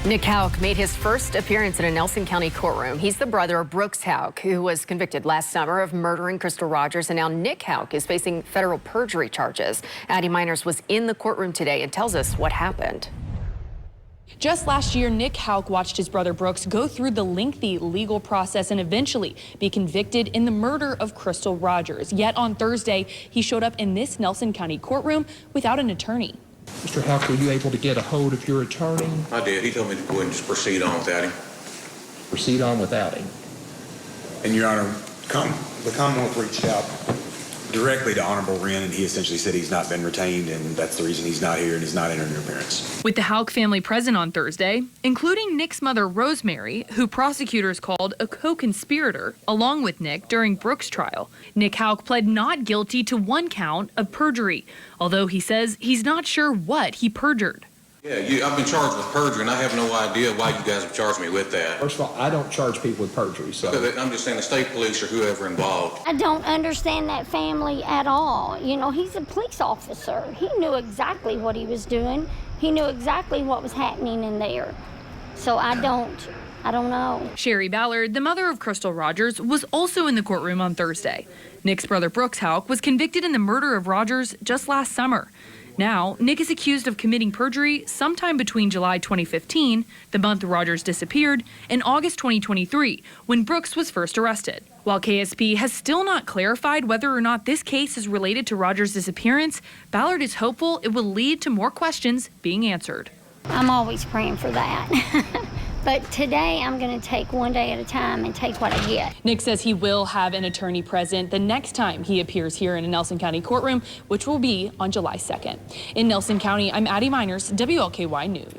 Nick Houck made his first appearance in a Nelson County courtroom. He's the brother of Brooks Houck, who was convicted last summer of murdering Crystal Rogers, and now Nick Houck is facing federal perjury charges. Addie Miners was in the courtroom today and tells us what happened. Just last year, Nick Houck watched his brother Brooks go through the lengthy legal process and eventually be convicted in the murder of Crystal Rogers. Yet on Thursday, he showed up in this Nelson County courtroom without an attorney. Mr. Houck, were you able to get a hold of your attorney? I did. He told me to go ahead and just proceed on without him. Proceed on without him. And Your Honor, the Commonwealth reached out directly to Honorable Wren, and he essentially said he's not been retained, and that's the reason he's not here and he's not entering an appearance. With the Houck family present on Thursday, including Nick's mother, Rosemary, who prosecutors called a co-conspirator, along with Nick during Brooks' trial. Nick Houck pled not guilty to one count of perjury, although he says he's not sure what he perjured. Yeah, I've been charged with perjury, and I have no idea why you guys have charged me with that. First of all, I don't charge people with perjury, so. I'm just saying the state police or whoever involved. I don't understand that family at all. You know, he's a police officer. He knew exactly what he was doing. He knew exactly what was happening in there. So I don't know. Sherry Ballard, the mother of Crystal Rogers, was also in the courtroom on Thursday. Nick's brother Brooks Houck was convicted in the murder of Rogers just last summer. Now, Nick is accused of committing perjury sometime between July 2015, the month Rogers disappeared, and August 2023, when Brooks was first arrested. While KSP has still not clarified whether or not this case is related to Rogers' disappearance, Ballard is hopeful it will lead to more questions being answered. I'm always praying for that. But today I'm going to take one day at a time and take what I get. Nick says he will have an attorney present the next time he appears here in a Nelson County courtroom, which will be on July 2nd. In Nelson County, I'm Addie Miners, WLKY News.